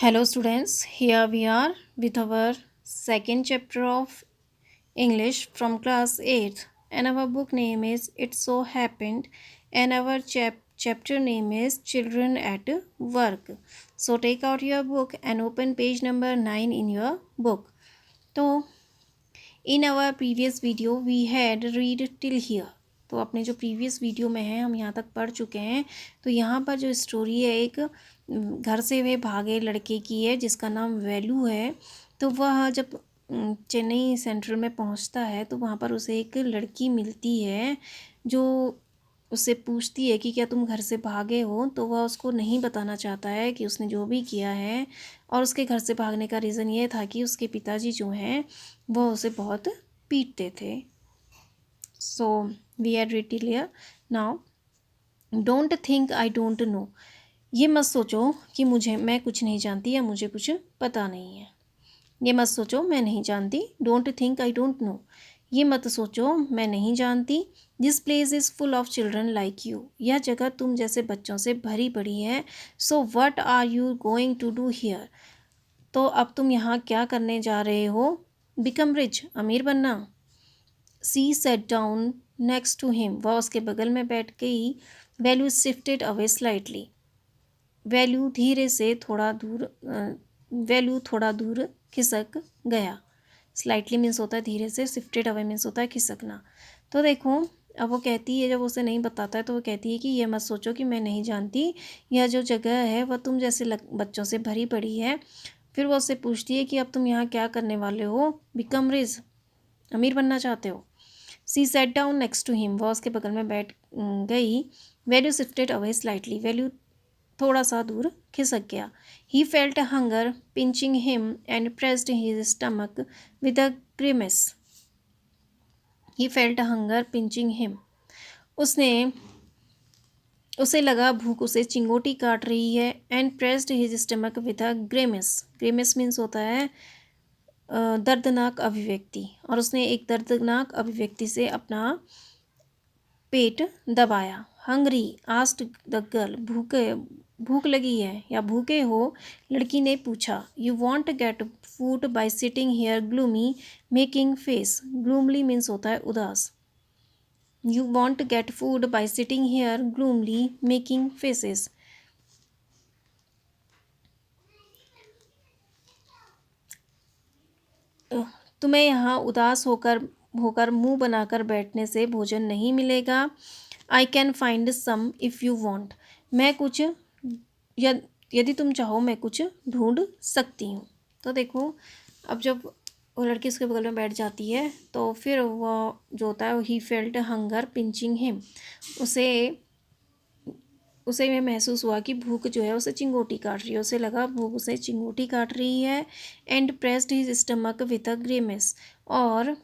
Hello, students. Here we are with our second chapter of English from class 8th, and our book name is It So Happened, and our chapter name is Children at Work. So, take out your book and open page number 9 in your book. So, in our previous video, we had read till here. तो अपने जो previous video में है हम यहाँ तक पढ़ चुके हैं। तो यहाँ पर जो स्टोरी है एक घर से वे भागे लड़के की है जिसका नाम वैल्यू है। तो वह जब चेन्नई सेंट्रल में पहुँचता है तो वहाँ पर उसे एक लड़की मिलती है जो उससे पूछती है कि क्या तुम घर से भागे हो। तो वह उसको नहीं बताना चाहता है कि उसने जो भी किया है, और उसके घर से भागने का रीज़न ये था कि उसके पिताजी जो हैं वह उसे बहुत पीटते थे। So we are read till here. Now don't think I don't know, ये मत सोचो कि मैं कुछ नहीं जानती या मुझे कुछ पता नहीं है। ये मत सोचो मैं नहीं जानती, don't think I don't know, ये मत सोचो मैं नहीं जानती। This place is full of children like you, यह जगह तुम जैसे बच्चों से भरी पड़ी है। So what are you going to do here, तो अब तुम यहाँ क्या करने जा रहे हो। बिकम रिच, अमीर बनना। She sat down next to him, वह उसके बगल में बैठ गई। Velu shifted away slightly, Velu थोड़ा दूर खिसक गया। स्लाइटली मीन्स होता है धीरे से, शिफ्टेड अवे मीन्स होता है खिसकना। तो देखो अब वो कहती है, जब उसे नहीं बताता है तो वो कहती है कि ये मत सोचो कि मैं नहीं जानती, यह जो जगह है वह तुम जैसे बच्चों से भरी पड़ी है। फिर वो उससे पूछती है कि अब तुम यहाँ क्या करने वाले हो। बिकम रिच, अमीर बनना चाहते हो। She sat down next to him, वह उसके बगल में बैठ गई। Velu shifted away slightly, Velu थोड़ा सा दूर खिसक गया। He felt hunger pinching him and pressed his stomach with a grimace. He felt hunger pinching him, उसने उसे लगा भूख उसे चिंगोटी काट रही है। And pressed his stomach with a grimace, grimace means होता है दर्दनाक अभिव्यक्ति, और उसने एक दर्दनाक अभिव्यक्ति से अपना पेट दबाया। हंग्री आस्क्ड द गर्ल, भूख लगी है या भूखे हो, लड़की ने पूछा। You won't get food by sitting here gloomy making face, gloomily means होता है उदास। You won't get food by sitting here gloomily making faces, तुम्हें यहाँ उदास होकर होकर मुंह बनाकर बैठने से भोजन नहीं मिलेगा। I can find some if you want, मैं कुछ यदि तुम चाहो मैं कुछ ढूंढ सकती हूँ। तो देखो अब जब वो लड़की उसके बगल में बैठ जाती है तो फिर वो जो होता है ही फेल्ट हंगर पिंचिंग हिम, उसे उसे ये महसूस हुआ कि भूख जो है उसे चिंगोटी काट रही है, उसे लगा भूख उसे चिंगोटी काट रही है। And pressed his stomach with a grimace, और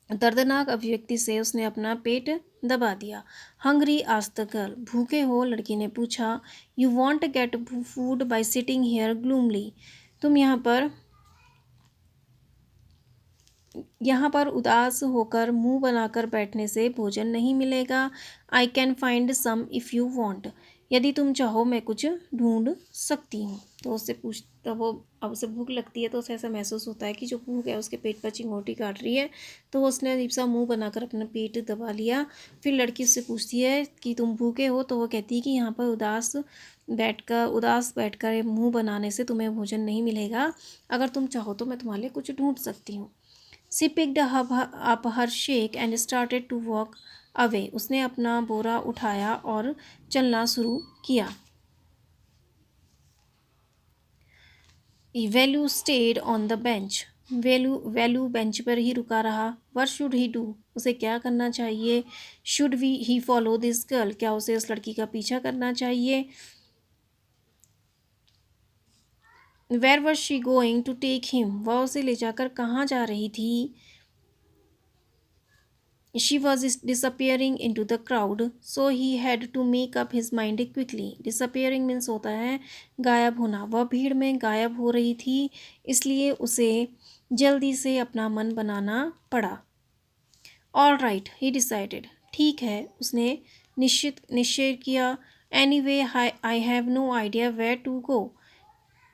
दर्दनाक अभिव्यक्ति से उसने अपना पेट दबा दिया। हंग्री आस्क्ड द गर्ल, भूखे हो, लड़की ने पूछा। You won't get food by sitting here gloomily, तुम यहाँ पर उदास होकर मुंह बनाकर बैठने से भोजन नहीं मिलेगा। I can find some if you want, यदि तुम चाहो मैं कुछ ढूंढ सकती हूँ। तो उससे पूछ तो वो अब उसे भूख लगती है तो उसे ऐसा महसूस होता है कि जो भूख है उसके पेट पर चिंगोटी काट रही है। तो वो उसने अजीब सा मुँह बनाकर अपना पेट दबा लिया। फिर लड़की उससे पूछती है कि तुम भूखे हो, तो वो कहती है कि यहाँ पर उदास बैठकर मुँह बनाने से तुम्हें भोजन नहीं मिलेगा। अगर तुम चाहो तो मैं तुम्हारे लिए कुछ ढूंढ सकती हूँ। She picked up her shake and started to walk away. उसने अपना बोरा उठाया और चलना शुरू किया। Value stayed on the bench. Value bench पर ही रुका रहा। What should he do? उसे क्या करना चाहिए। Should he follow this girl? क्या उसे उस लड़की का पीछा करना चाहिए। Where was she going to take him? वह उसे ले जाकर कहाँ जा रही थी। She was disappearing into the crowd, so he had to make up his mind quickly. Disappearing means होता है गायब होना। वह भीड़ में गायब हो रही थी, इसलिए उसे जल्दी से अपना मन बनाना पड़ा। All right, he decided. ठीक है, उसने निश्चय किया। Anyway, I have no idea where to go.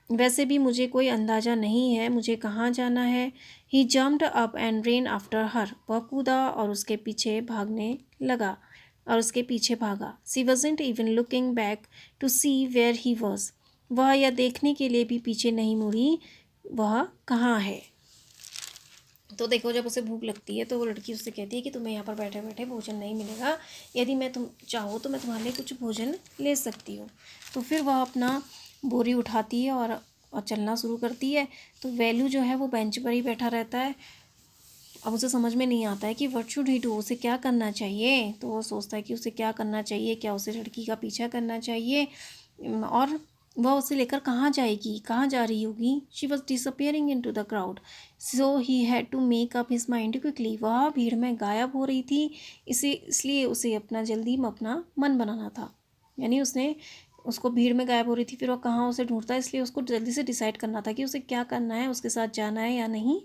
वैसे भी मुझे कोई अंदाज़ा नहीं है मुझे कहाँ जाना है। He jumped up and ran after her, वह कूदा और उसके पीछे भागने लगा और उसके पीछे भागा। She wasn't even looking back to see where he was, वह यह देखने के लिए भी पीछे नहीं मुड़ी वह कहाँ है। तो देखो, जब उसे भूख लगती है तो वो लड़की उससे कहती है कि तुम्हें यहाँ पर बैठे बैठे भोजन नहीं मिलेगा, यदि मैं तुम चाहो तो मैं तुम्हारे लिए कुछ भोजन ले सकती हूँ। तो फिर वह अपना बोरी उठाती है और चलना शुरू करती है। तो वैल्यू जो है वो बेंच पर ही बैठा रहता है। अब उसे समझ में नहीं आता है कि व्हाट शुड ही डू, उसे क्या करना चाहिए। तो वो सोचता है कि उसे क्या करना चाहिए, क्या उसे लड़की का पीछा करना चाहिए और वह उसे लेकर कहाँ जाएगी, कहाँ जा रही होगी। She was disappearing into the crowd, so he had to make up his mind quickly, वह भीड़ में गायब हो रही थी, इसलिए उसे अपना जल्दी में अपना मन बनाना था। यानी उसको भीड़ में गायब हो रही थी, फिर वह कहाँ उसे ढूंढता है, इसलिए उसको जल्दी से डिसाइड करना था कि उसे क्या करना है, उसके साथ जाना है या नहीं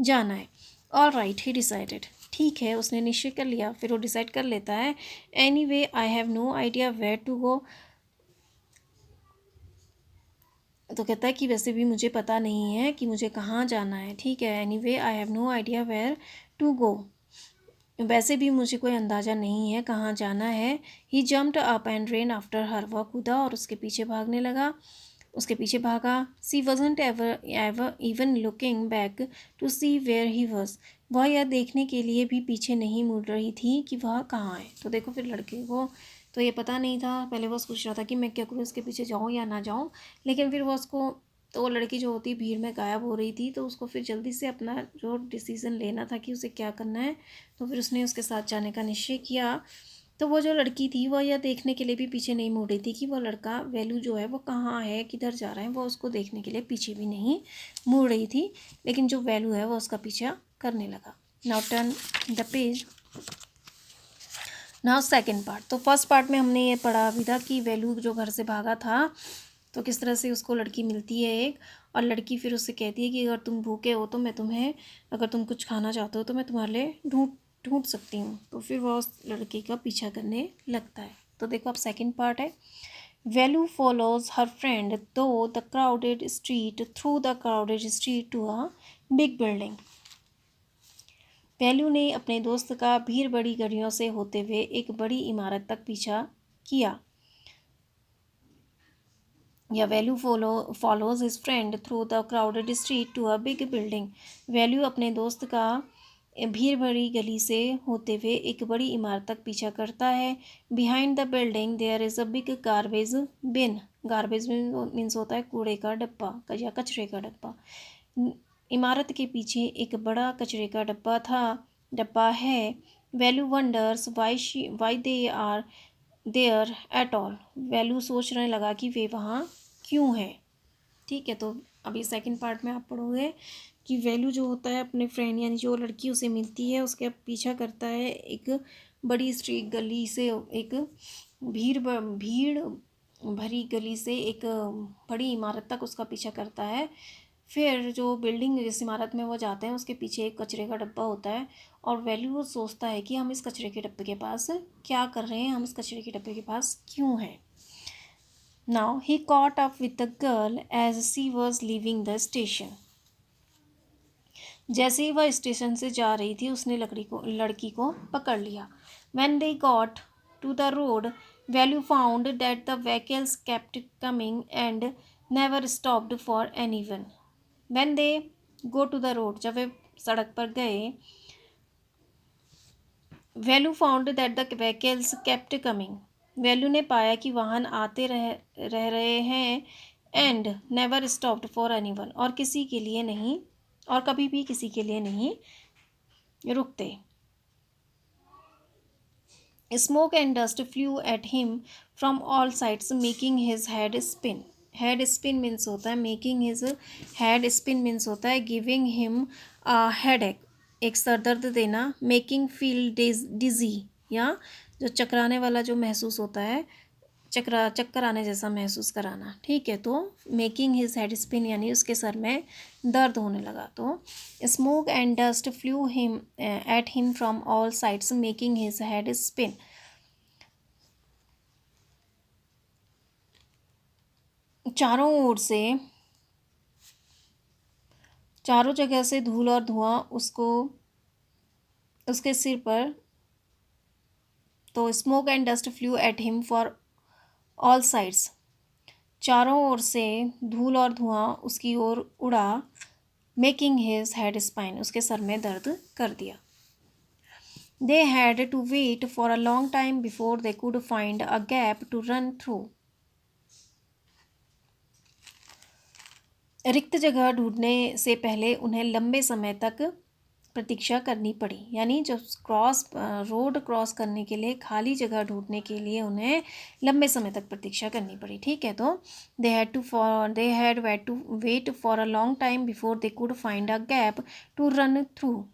जाना है। ऑल राइट, ही डिसाइडेड, ठीक है उसने निश्चय कर लिया। फिर वो डिसाइड कर लेता है, anyway I have no idea where to go. तो कहता है कि वैसे भी मुझे पता नहीं है कि मुझे कहाँ जाना है, ठीक है। Anyway I have no idea where to go, वैसे भी मुझे कोई अंदाज़ा नहीं है कहाँ जाना है। He jumped up and ran after her, वह कूदा और उसके पीछे भागने लगा, उसके पीछे भागा। She wasn't ever ever even looking back to see where he was, वह यह देखने के लिए भी पीछे नहीं मुड़ रही थी कि वह कहाँ है। तो देखो, फिर लड़के को तो ये पता नहीं था, पहले वो सोच रहा था कि मैं क्या करूँ, इसके पीछे जाऊँ या ना जाऊँ। लेकिन फिर वो उसको, तो वो लड़की जो होती भीड़ में गायब हो रही थी, तो उसको फिर जल्दी से अपना जो डिसीज़न लेना था कि उसे क्या करना है, तो फिर उसने उसके साथ जाने का निश्चय किया। तो वो जो लड़की थी वह यह देखने के लिए भी पीछे नहीं मुड़ रही थी कि वह लड़का वैल्यू जो है वो कहाँ है, किधर जा रहा है, वो उसको देखने के लिए पीछे भी नहीं मुड़ रही थी। लेकिन जो वैल्यू है वो उसका पीछा करने लगा। Now turn the page. Now second part. तो फर्स्ट पार्ट में हमने ये पढ़ा अभी था कि वैल्यू जो घर से भागा था तो किस तरह से उसको लड़की मिलती है एक, और लड़की फिर उससे कहती है कि अगर तुम भूखे हो तो मैं तुम्हें, अगर तुम कुछ खाना चाहते हो तो मैं तुम्हारे लिए ढूंढ ढूंढ सकती हूँ। तो फिर वह उस लड़के का पीछा करने लगता है। तो देखो अब सेकंड पार्ट है। Velu follows her friend through the crowded street through the crowded street to a big building. Velu ने अपने दोस्त का भीड़ बड़ी गलियों से होते हुए एक बड़ी इमारत तक पीछा किया। या Velu follows his friend through the crowded street to a big building. Velu अपने दोस्त का भीड़ भरी गली से होते हुए एक बड़ी इमारत तक पीछा करता है। Behind the building there is a big garbage bin. Garbage bin means होता है कूड़े का डब्बा या कचरे का डब्बा। इमारत के पीछे एक बड़ा कचरे का डब्बा है। Velu wonders why they are there at all. Velu सोचने लगा कि वे वहाँ क्यों है। ठीक है, तो अभी सेकंड पार्ट में आप पढ़ोगे कि वैल्यू जो होता है अपने फ्रेंड यानी जो लड़की उसे मिलती है उसके पीछा करता है एक बड़ी स्ट्रीट गली से, एक भीड़ भरी गली से एक बड़ी इमारत तक उसका पीछा करता है। फिर जो बिल्डिंग जिस इमारत में वो जाते हैं उसके पीछे एक कचरे का डब्बा होता है, और वैल्यू वो सोचता है कि हम इस कचरे के डब्बे के पास क्या कर रहे हैं, हम इस कचरे के डब्बे के पास क्यों हैं। Now he caught up with the girl as she was leaving the station. जैसे ही वह स्टेशन से जा रही थी उसने लड़की को पकड़ लिया। When they got to the road Velu found that the vehicles kept coming and never stopped for anyone. When they go to the road, जब वे सड़क पर गए, Velu found that the vehicles kept coming. Velu ने पाया कि वाहन आते रह रहे हैं, and never stopped for anyone, और किसी के लिए नहीं, और कभी भी किसी के लिए नहीं रुकते। Smoke and dust flew at him from all sides making his head spin. Head spin means होता है making his head spin means होता है गिविंग हिम हेड एक सर दर्द देना। मेकिंग फील डिजी या जो चकराने वाला जो महसूस होता है, चक्कर आने जैसा महसूस कराना। ठीक है, तो मेकिंग हिज हेड स्पिन यानी उसके सर में दर्द होने लगा। तो smoke and dust flu him at him from all sides making his head spin. चारों ओर से चारों जगह से धूल और धुआं उसको उसके सिर पर, तो smoke and dust flew at him for all sides. चारों ओर से धूल और धुआं उसकी ओर उड़ा, मेकिंग हिज हेड स्पाइन, उसके सर में दर्द कर दिया। They had to wait for a long time before they could find a gap to run through. रिक्त जगह ढूंढने से पहले उन्हें लंबे समय तक प्रतीक्षा करनी पड़ी, यानी जब रोड क्रॉस करने के लिए खाली जगह ढूंढने के लिए उन्हें लंबे समय तक प्रतीक्षा करनी पड़ी। ठीक है, तो they had to wait for a long time before they could find a gap to run through.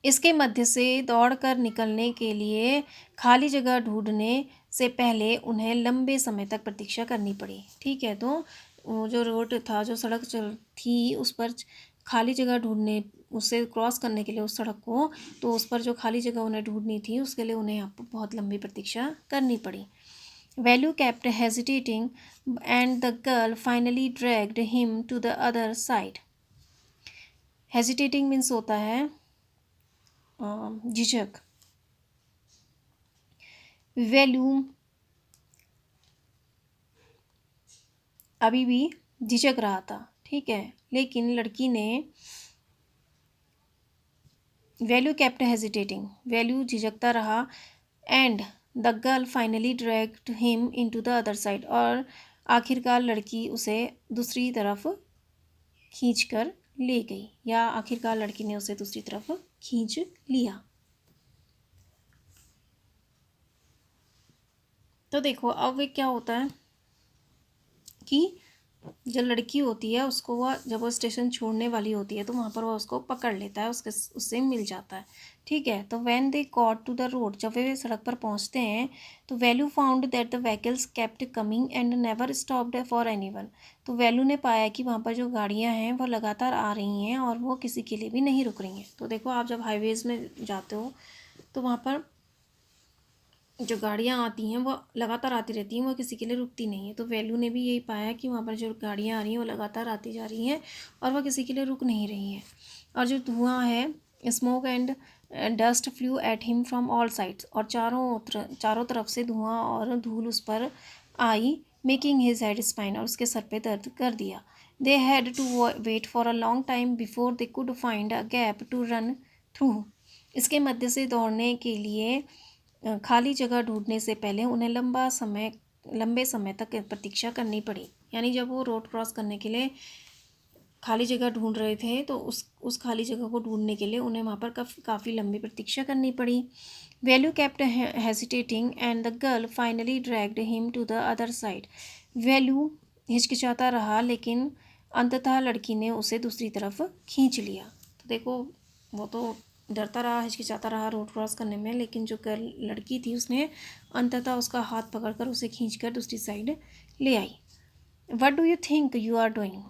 इसके मध्य से दौड़कर निकलने के लिए खाली जगह ढूंढने से पहले उन्हें लंबे समय तक प्रतीक्षा करनी पड़ी। ठीक है, तो वो जो रोड था, जो सड़क चल थी, उस पर खाली जगह ढूंढने, उसे क्रॉस करने के लिए उस सड़क को, तो उस पर जो खाली जगह उन्हें ढूंढनी थी उसके लिए उन्हें यहाँ पर बहुत लंबी प्रतीक्षा करनी पड़ी। Value kept hesitating and the girl finally dragged him to the other side. Hesitating means होता है झिझक। वैल्यू अभी भी झिझक रहा था, ठीक है, लेकिन लड़की ने, वैल्यू केप्ट हेजिटेटिंग, वैल्यू झिझकता रहा, and the girl finally dragged him into the other side, और आखिरकार लड़की उसे दूसरी तरफ खींच कर ले गई, या आखिरकार लड़की ने उसे दूसरी तरफ खींच लिया। तो देखो अब वे क्या होता है कि जो लड़की होती है उसको, वह जब वो स्टेशन छोड़ने वाली होती है तो वहाँ पर वह उसको पकड़ लेता है, उससे मिल जाता है। ठीक है, तो when they got to the road, जब वे सड़क पर पहुँचते हैं, तो Velu found that the vehicles kept coming and never stopped for anyone. तो वैल्यू ने पाया कि वहाँ पर जो गाड़ियाँ हैं वह लगातार आ रही हैं और वो किसी के लिए भी नहीं रुक रही हैं। तो देखो, आप जब हाईवेज़ में जाते हो तो वहाँ पर जो गाड़ियाँ आती हैं वो लगातार आती रहती हैं, वो किसी के लिए रुकती नहीं है। तो वैल्यू ने भी यही पाया कि वहाँ पर जो गाड़ियाँ आ रही हैं वो लगातार आती जा रही हैं और वह किसी के लिए रुक नहीं रही हैं। और जो धुआं है, smoke and dust flew at him from all sides, और चारों तरफ से धुआं और धूल उस पर आई, मेकिंग हिज हेड स्पाइन, और उसके सर पे दर्द कर दिया। They had to wait for a long time before they could find a gap to run through. इसके मध्य से दौड़ने के लिए खाली जगह ढूंढने से पहले उन्हें लंबे समय तक प्रतीक्षा करनी पड़ी, यानी जब वो रोड क्रॉस करने के लिए खाली जगह ढूंढ रहे थे तो उस खाली जगह को ढूंढने के लिए उन्हें वहाँ पर काफ़ी लंबी प्रतीक्षा करनी पड़ी। Velu kept hesitating and the girl finally dragged him to the other side. Velu हिचकिचाता रहा, लेकिन अंततः लड़की ने उसे दूसरी तरफ खींच लिया। तो देखो, वो तो डरता रहा, हिचकिचाता रहा रोड क्रॉस करने में, लेकिन जो लड़की थी उसने अंततः उसका हाथ पकड़कर उसे खींचकर दूसरी साइड ले आई। What do you think you are doing?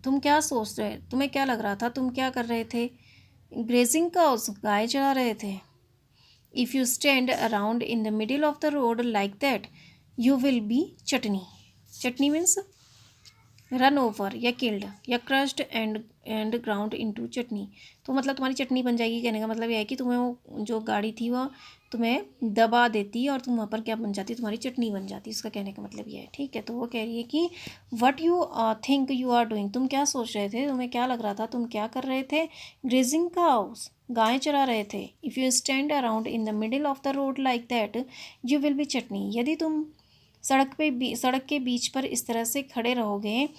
तुम क्या सोच रहे, तुम्हें क्या लग रहा था, तुम क्या कर रहे थे? ग्रेजिंग काउस, गाय चरा रहे थे। If you stand around in the middle of the road like that, you will be chutney. Chutney means run over या किल्ड या क्रश्ड एंड ग्राउंड इनटू चटनी। तो मतलब तुम्हारी चटनी बन जाएगी, कहने का मतलब यह है कि तुम्हें वो जो गाड़ी थी वह तुम्हें दबा देती और तुम वहाँ पर क्या बन जाती, तुम्हारी चटनी बन जाती। उसका कहने का मतलब यह है। ठीक है, तो वो कह रही है कि what you think you are doing, तुम क्या सोच रहे थे, तुम्हें क्या लग रहा था, तुम क्या कर रहे थे? ग्रेजिंग काउस, गायें चरा रहे थे। If you stand around in the middle of the road like that, you will be chutney. यदि तुम सड़क के बीच पर इस तरह से खड़े रहोगे,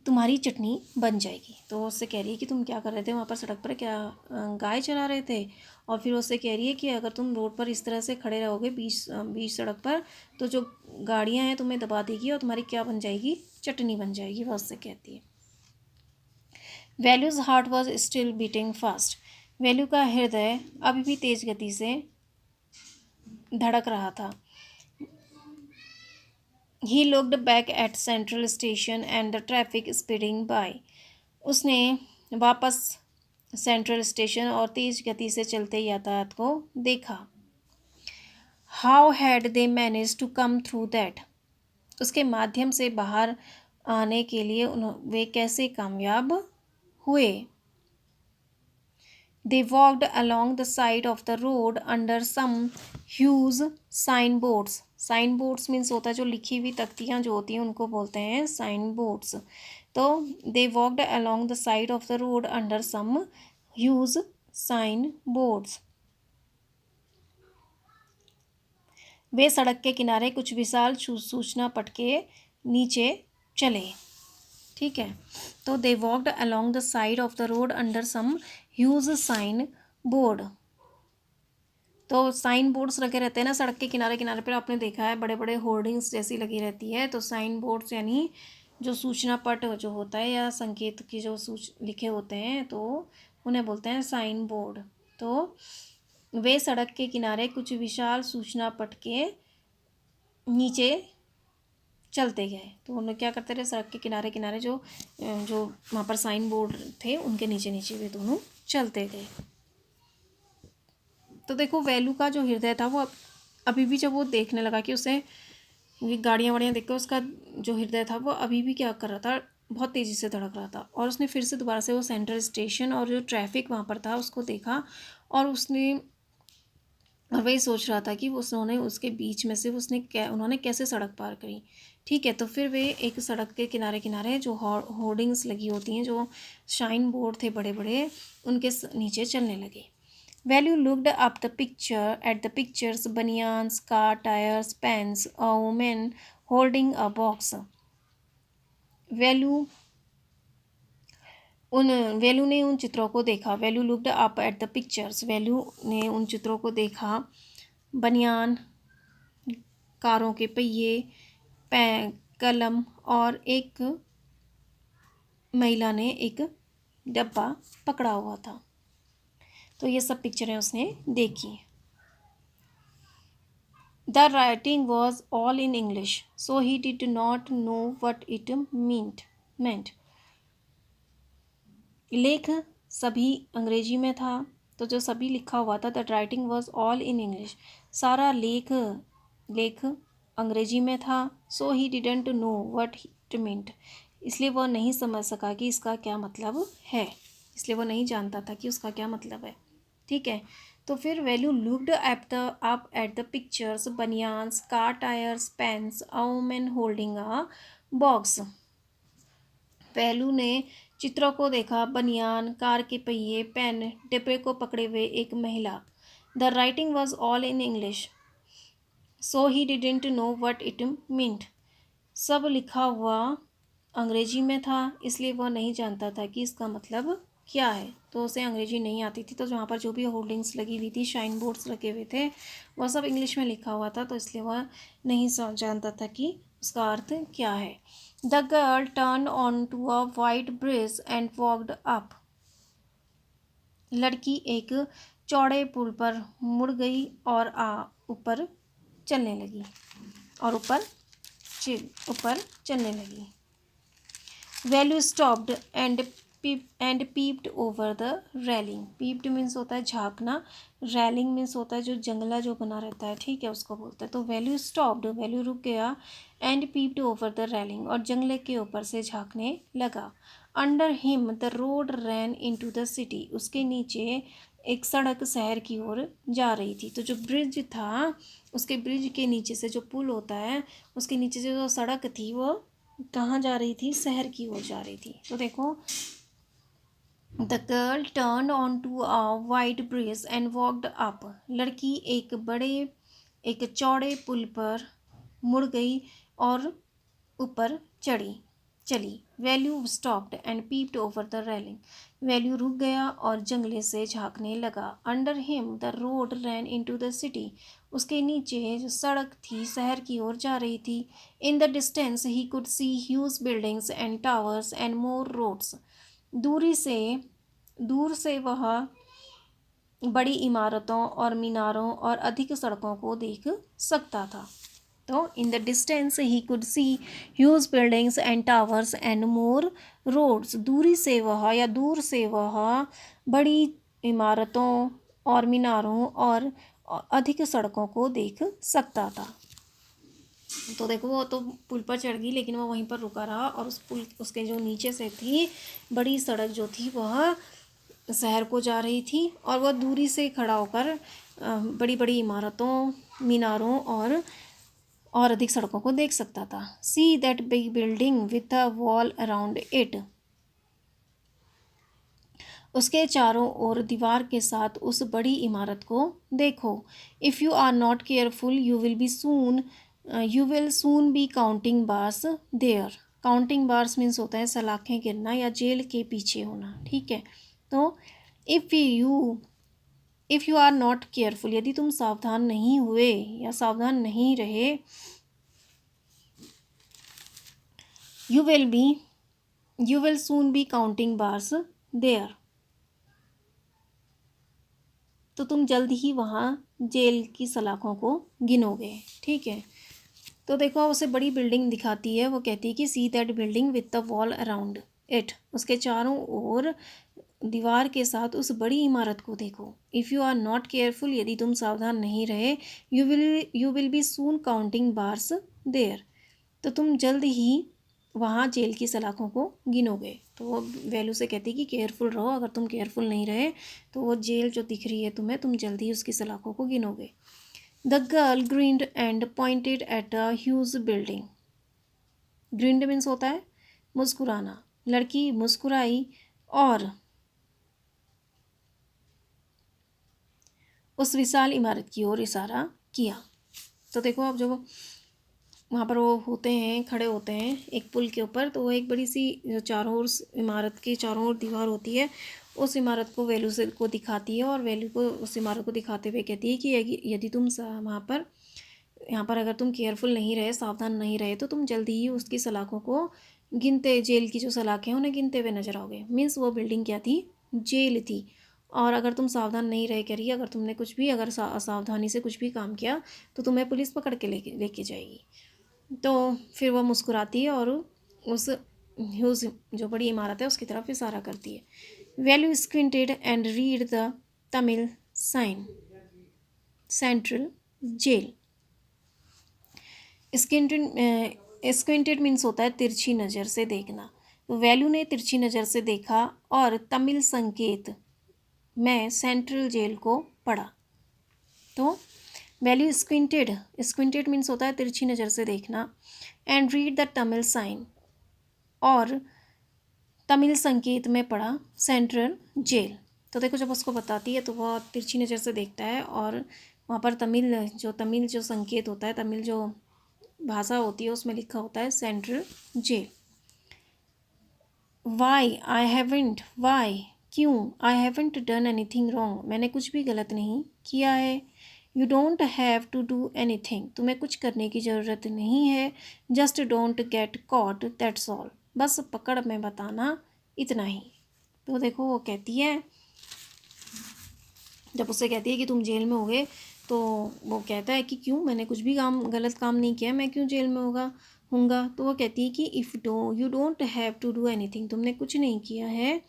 तुम्हारी चटनी बन जाएगी। तो वो उससे कह रही है कि तुम क्या कर रहे थे वहाँ पर सड़क पर, क्या गाय चरा रहे थे? और फिर उससे कह रही है कि अगर तुम रोड पर इस तरह से खड़े रहोगे बीच सड़क पर, तो जो गाड़ियाँ हैं तुम्हें दबा देगी और तुम्हारी क्या बन जाएगी, चटनी बन जाएगी। वह उससे कहती है। Values heart was still beating fast. Value का हृदय अभी भी तेज गति से धड़क रहा था। He looked back at central station and the traffic speeding by. उसने वापस सेंट्रल स्टेशन और तेज गति से चलते यातायात को देखा। How had they manage to come through that? उसके माध्यम से बाहर आने के लिए वे कैसे कामयाब हुए। They walked along the side of the road under some huge signboards. Signboards means होता है जो लिखी हुई तख्तियाँ जो होती हैं उनको बोलते हैं signboards. तो they walked along the side of the road under some huge signboards. वे सड़क के किनारे कुछ विशाल सूचना पट के नीचे चले। ठीक है, तो they walked along the side of the road under some huge sign board. तो साइन बोर्ड्स लगे रहते हैं ना सड़क के किनारे किनारे पर, आपने देखा है बड़े बड़े होर्डिंग्स जैसी लगी रहती है। तो साइन बोर्ड्स यानी जो सूचना पट जो होता है या संकेत की जो लिखे होते हैं तो उन्हें बोलते हैं साइन बोर्ड। तो वे सड़क के किनारे कुछ विशाल सूचना पट के नीचे चलते गए। तो उन्होंने क्या करते रहे, सड़क के किनारे किनारे जो जो वहाँ पर साइन बोर्ड थे उनके नीचे नीचे वे दोनों चलते गए। तो देखो वैल्यू का जो हृदय था वो अभी भी, जब वो देखने लगा कि उसे ये गाड़ियाँ वाड़ियाँ देख कर उसका जो हृदय था वो अभी भी क्या कर रहा था, बहुत तेज़ी से धड़क रहा था। और उसने फिर से दोबारा से वो सेंट्रल स्टेशन और जो ट्रैफिक वहाँ पर था उसको देखा और वही सोच रहा था कि उन्होंने उसके बीच में से उन्होंने कैसे सड़क पार करी। ठीक है, तो फिर वे एक सड़क के किनारे किनारे जो होर्डिंग्स लगी होती हैं, जो शाइन बोर्ड थे बड़े बड़े, उनके नीचे चलने लगे। Velu looked up the picture at the pictures, banyans, car tyres, pens, a women holding a box. Velu ने उन चित्रों को देखा। Velu looked up at the pictures, Velu ने उन चित्रों को देखा। बनियान, कारों के पहिए, कलम और एक महिला ने एक डब्बा पकड़ा हुआ था। तो ये सब पिक्चरें उसने देखी। The writing was all in English, so he did not know what it meant. लेख सभी अंग्रेजी में था। तो जो सभी लिखा हुआ था, that writing was all in English, सारा लेख अंग्रेजी में था। So he didn't know what it meant, इसलिए वह नहीं समझ सका कि इसका क्या मतलब है, इसलिए वह नहीं जानता था कि उसका क्या मतलब है। ठीक है, तो फिर Velu looked up at the pictures, banyans, car tyres, pens, a women holding a box. Velu ने चित्रों को देखा, बनियान, कार के पहिए, पेन, डिब्बे को पकड़े हुए एक महिला। The writing was all in English, so he didn't know what it meant, सब लिखा हुआ अंग्रेजी में था, इसलिए वह नहीं जानता था कि इसका मतलब क्या है। तो उसे अंग्रेजी नहीं आती थी, तो जहाँ पर जो भी होर्डिंग्स लगी हुई थी, शाइन बोर्ड्स लगे हुए थे, वह सब इंग्लिश में लिखा हुआ था, तो इसलिए वह नहीं जानता था कि उसका अर्थ क्या है। The girl turn onto a white bridge and walked up, लड़की एक चौड़े पुल पर मुड़ गई और ऊपर चलने लगी और ऊपर चलने लगी। Value stopped and peeped over the railing. Peeped means होता है झाँकना, रेलिंग मीन्स होता है जो जंगला जो बना रहता है, ठीक है, उसको बोलते हैं। तो वैल्यू स्टॉप्ड, वैल्यू रुक गया, and peeped over the railing, और जंगले के ऊपर से झाँकने लगा। Under him the road ran into the city, उसके नीचे एक सड़क शहर की ओर जा रही थी। तो जो ब्रिज था, उसके ब्रिज के नीचे से जो पुल होता है, उसके नीचे से जो सड़क थी वो कहाँ जा रही थी, शहर की ओर जा रही थी। तो देखो, the girl turn onto a wide bridge and walked up, लड़की एक चौड़े पुल पर मुड़ गई और ऊपर चली। Value stopped and peeped over the railing, value रुक गया और जंगले से झाँकने लगा। Under him the road ran into the city, उसके नीचे जो सड़क थी शहर की ओर जा रही थी। In the distance he could see huge buildings and towers and more roads, दूर से वह बड़ी इमारतों और मीनारों और अधिक सड़कों को देख सकता था। तो in the distance he could see huge buildings and towers and more roads, दूर से वह बड़ी इमारतों और मीनारों और अधिक सड़कों को देख सकता था। तो देखो वो तो पुल पर चढ़ गई, लेकिन वो वहीं पर रुका रहा, और उस पुल उसके जो नीचे से थी बड़ी सड़क जो थी वह शहर को जा रही थी, और वह दूरी से खड़ा होकर बड़ी बड़ी इमारतों, मीनारों और अधिक सड़कों को देख सकता था। See that big building with a wall around it. उसके चारों ओर दीवार के साथ उस बड़ी इमारत को देखो। If you are not careful you will soon be counting bars there. Counting bars means होता है सलाखें गिनना या जेल के पीछे होना, ठीक है। तो if you are not careful, यदि तुम सावधान नहीं हुए या सावधान नहीं रहे, you will soon be counting bars there, तो तुम जल्द ही वहाँ जेल की सलाखों को गिनोगे, ठीक है। तो देखो उसे बड़ी बिल्डिंग दिखाती है, वो कहती है कि see that building with the wall around it. उसके चारों ओर दीवार के साथ उस बड़ी इमारत को देखो। If you are not careful, यदि तुम सावधान नहीं रहे, you will be soon counting bars there, तो तुम जल्द ही वहाँ जेल की सलाखों को गिनोगे। तो वो वैल्यू से कहती है कि केयरफुल रहो, अगर तुम केयरफुल नहीं रहे तो वो जेल जो दिख रही है तुम्हें, तुम जल्दी उसकी सलाखों को गिनोगे। The girl grinned and pointed at a huge building. Grinned means होता है मुस्कुराना। लड़की मुस्कुराई और उस विशाल इमारत की ओर इशारा किया। तो देखो अब जब वहाँ पर वो होते हैं, खड़े होते हैं एक पुल के ऊपर, तो वो एक बड़ी सी जो चारों ओर इमारत की चारों ओर दीवार होती है, उस इमारत को वैल्यू से को दिखाती है, और वैल्यू को उस इमारत को दिखाते हुए कहती है कि यदि तुम वहाँ पर यहाँ पर अगर तुम केयरफुल नहीं रहे, सावधान नहीं रहे, तो तुम जल्दी ही उसकी सलाखों को गिनते, जेल की जो सलाखें हैं उन्हें गिनते हुए नजर आओगे। मीन्स वो बिल्डिंग क्या थी, जेल थी। और अगर तुम सावधान नहीं रहे, कह रही है, अगर तुमने कुछ भी अगर असावधानी से कुछ भी काम किया तो तुम्हें पुलिस पकड़ के लेके जाएगी। तो फिर वह मुस्कुराती है और उस ह्यूज जो बड़ी इमारत है उसकी तरफ इशारा करती है। Velu squinted and read the Tamil sign central jail. Squinted means होता है तिरछी नज़र से देखना। तो वैल्यू ने तिरछी नज़र से देखा और तमिल संकेत में सेंट्रल जेल को पढ़ा। तो वैल्यू स्क्विंटेड मीन्स होता है तिरछी नज़र से देखना, and read the Tamil sign, और तमिल संकेत में पढ़ा सेंट्रल जेल। तो देखो जब उसको बताती है तो वह तिरछी नज़र से देखता है, और वहाँ पर तमिल जो संकेत होता है, तमिल जो भाषा होती है उसमें लिखा होता है सेंट्रल जेल। वाई क्यों, I haven't done anything wrong, मैंने कुछ भी गलत नहीं किया है। You don't have to do anything, तुम्हें कुछ करने की ज़रूरत नहीं है। Just don't get caught that's all, बस पकड़ में बताना, इतना ही। तो देखो वो कहती है, जब उससे कहती है कि तुम जेल में होगे, तो वो कहता है कि क्यों, मैंने कुछ भी गलत काम नहीं किया, मैं क्यों जेल में हूँगा। तो वो कहती है कि you don't have to do anything, तुमने कुछ नहीं किया है।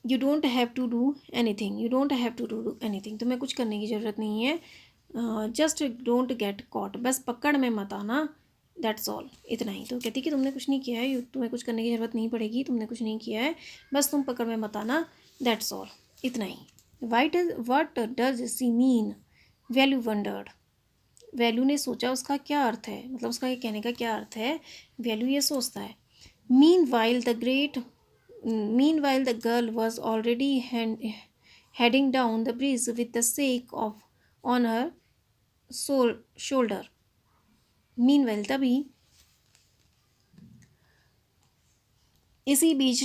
You don't have to do anything, तुम्हें कुछ करने की ज़रूरत नहीं है। जस्ट डोंट गेट कॉट, बस पकड़ में मत आना, दैट्स ऑल, इतना ही। तो कहती कि तुमने कुछ नहीं किया है, तुम्हें कुछ करने की ज़रूरत नहीं पड़ेगी, तुमने कुछ नहीं किया है, बस तुम पकड़ में मत आना, दैट्स ऑल, इतना ही। What does she mean, Velu wondered. Velu ने सोचा उसका क्या अर्थ है, मतलब उसका ये कहने का क्या अर्थ है। वैल्यू ये सोचता है। Mean while the girl was already heading down the breeze with the sake of on her shoulder. Meanwhile, तभी इसी बीच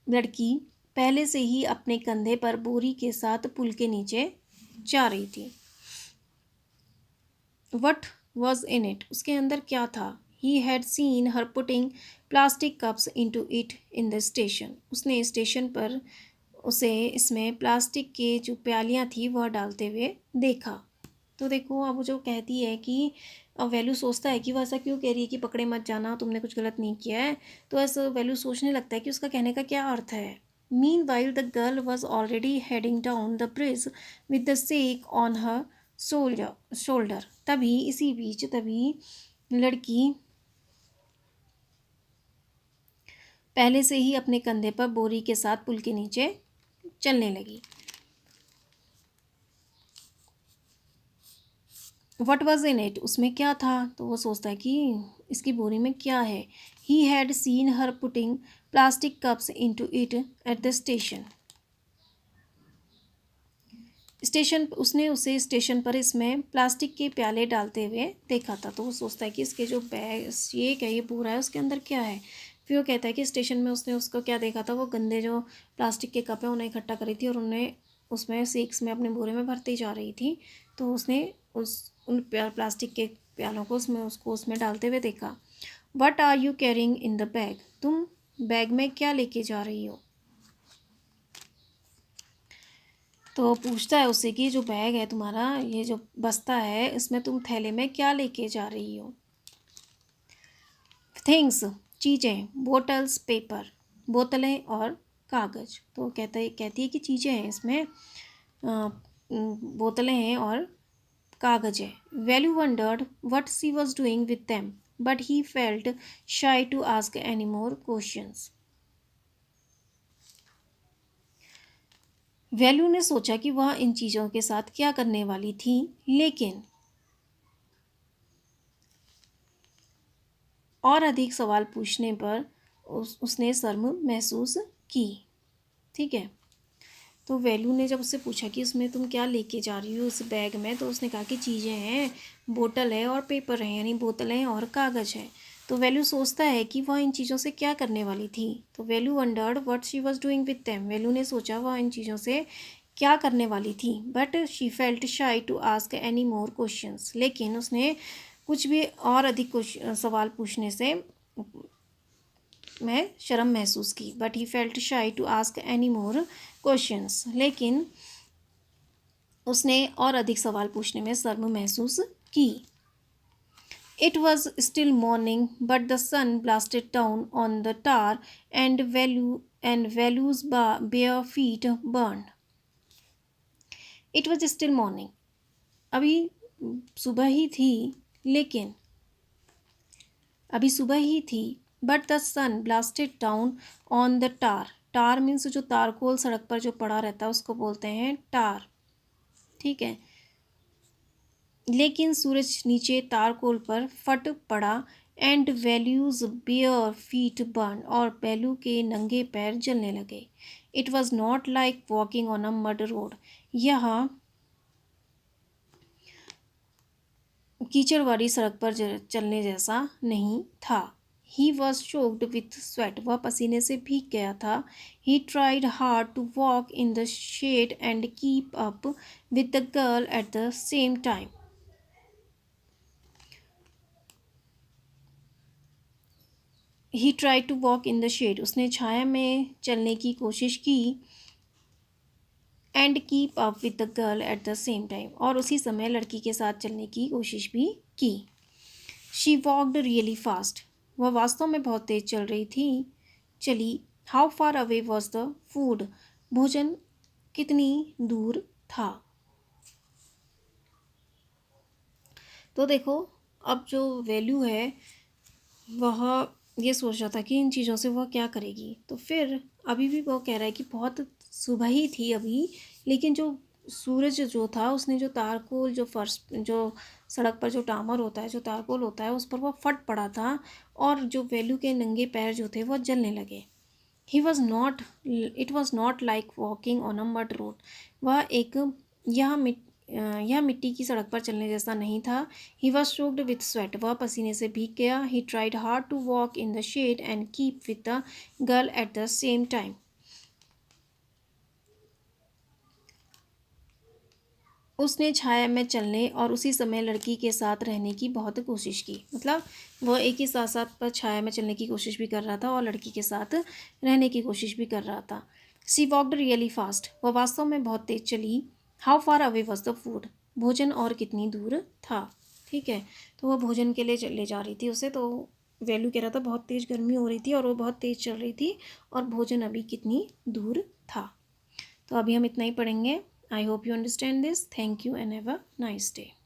लड़की पहले से ही अपने कंधे पर बोरी के साथ पुल के नीचे जा रही थी। What was in it? उसके अंदर क्या था? He had seen her putting plastic cups into it in the station. उसने स्टेशन पर उसे इसमें प्लास्टिक के जो प्यालियाँ थी वह डालते हुए देखा। तो देखो अब वो जो कहती है कि वैल्यू सोचता है कि वो ऐसा क्यों कह रही है कि पकड़े मत जाना, तुमने कुछ गलत नहीं किया है। तो ऐसा वैल्यू सोचने लगता है कि उसका कहने का क्या अर्थ है। Meanwhile, the girl was already heading down the bridge with the sack on her shoulder. तभी लड़की पहले से ही अपने कंधे पर बोरी के साथ पुल के नीचे चलने लगी. वट वॉज इन इट, उसमें क्या था. तो वो सोचता है कि इसकी बोरी में क्या है. He had seen her putting plastic cups into it at the station. उसने उसे स्टेशन पर इसमें प्लास्टिक के प्याले डालते हुए देखा था. तो वो सोचता है कि इसके जो बैग ये क्या, ये पूरा है, उसके अंदर क्या है. फिर वो कहता है कि स्टेशन में उसने उसको क्या देखा था, वो गंदे जो प्लास्टिक के कप हैं उन्हें इकट्ठा करी थी और उन्हें उसमें सीक्स में अपने बोरे में भरती जा रही थी. तो उसने उन प्लास्टिक के प्यालों को उसमें डालते हुए देखा. What are you carrying in the bag, तुम बैग में क्या लेके जा रही हो. तो पूछता है उससे कि जो बैग है तुम्हारा, ये जो बस्ता है, इसमें तुम थैले में क्या लेके जा रही हो. थिंग्स, चीज़ें. बोटल्स, पेपर, बोतलें और कागज़. तो कहती है कि चीज़ें हैं इसमें, बोतलें हैं और कागज़ है. Velu wondered what she was doing with them but he felt shy to ask any more questions. Velu ने सोचा कि वह इन चीज़ों के साथ क्या करने वाली थी, लेकिन और अधिक सवाल पूछने पर उसने शर्म महसूस की. ठीक है. तो वैल्यू ने जब उससे पूछा कि उसमें तुम क्या लेके जा रही हो उस बैग में, तो उसने कहा कि चीज़ें हैं, बोतल है और पेपर है, यानी बोतलें और कागज़ है. तो वैल्यू सोचता है कि वह इन चीज़ों से क्या करने वाली थी. तो Velu wondered what she was doing with them. Velu ने सोचा वह इन चीज़ों से क्या करने वाली थी. But she felt shy to ask any more questions. लेकिन उसने कुछ भी और अधिक सवाल पूछने से मैं शर्म महसूस की. But he felt shy to ask any more questions. लेकिन उसने और अधिक सवाल पूछने में शर्म महसूस की. It was still morning but the sun blasted down on the tar and Velu's bare feet burn. It was still morning, अभी सुबह ही थी, लेकिन अभी सुबह ही थी. But the sun blasted down on the tar. Tar means जो तारकोल सड़क पर जो पड़ा रहता है उसको बोलते हैं टार. ठीक है. लेकिन सूरज नीचे तारकोल पर फट पड़ा. And values bare feet burn, और बैलू के नंगे पैर जलने लगे. It was not like walking on a mud road. यह कीचड़ वाली सड़क पर चलने जैसा नहीं था. He was choked with sweat. वह पसीने से भीग गया था. He tried hard to walk in the shade and keep up with the girl at the same time. He tried to walk in the shade. उसने छाया में चलने की कोशिश की. And keep up with the girl at the same time, और उसी समय लड़की के साथ चलने की कोशिश भी की. She walked really fast. वह वास्तव में बहुत तेज चल रही थी. चली. How far away was the food. भोजन कितनी दूर था. तो देखो, अब जो वैल्यू है वह ये सोच रहा था कि इन चीज़ों से वह क्या करेगी. तो फिर अभी भी वो कह रहा है कि बहुत सुबह ही थी अभी, लेकिन जो सूरज जो था उसने जो तारकोल, जो फर्श, जो सड़क पर जो टामर होता है, जो तारकोल होता है, उस पर वह फट पड़ा था और जो वैल्यू के नंगे पैर जो थे वह जलने लगे. He was not it was not like walking on a mud road. वह एक यह यह मिट्टी की सड़क पर चलने जैसा नहीं था. He was soaked with sweat. वह पसीने से भीग गया. He tried hard to walk in the shade and keep with the girl at the same time. उसने छाया में चलने और उसी समय लड़की के साथ रहने की बहुत कोशिश की. मतलब वह एक ही साथ साथ पर छाया में चलने की कोशिश भी कर रहा था और लड़की के साथ रहने की कोशिश भी कर रहा था. सी वॉकड रियली फास्ट. वह वास्तव में बहुत तेज चली. How far away was the food. भोजन और कितनी दूर था. ठीक है. तो वह भोजन के लिए ले जा रही थी उसे. तो वैल्यू कह रहा था बहुत तेज़ गर्मी हो रही थी और वो बहुत तेज़ चल रही थी और भोजन अभी कितनी दूर था। तो अभी हम इतना ही पढ़ेंगे। I hope you understand this. Thank you and have a nice day.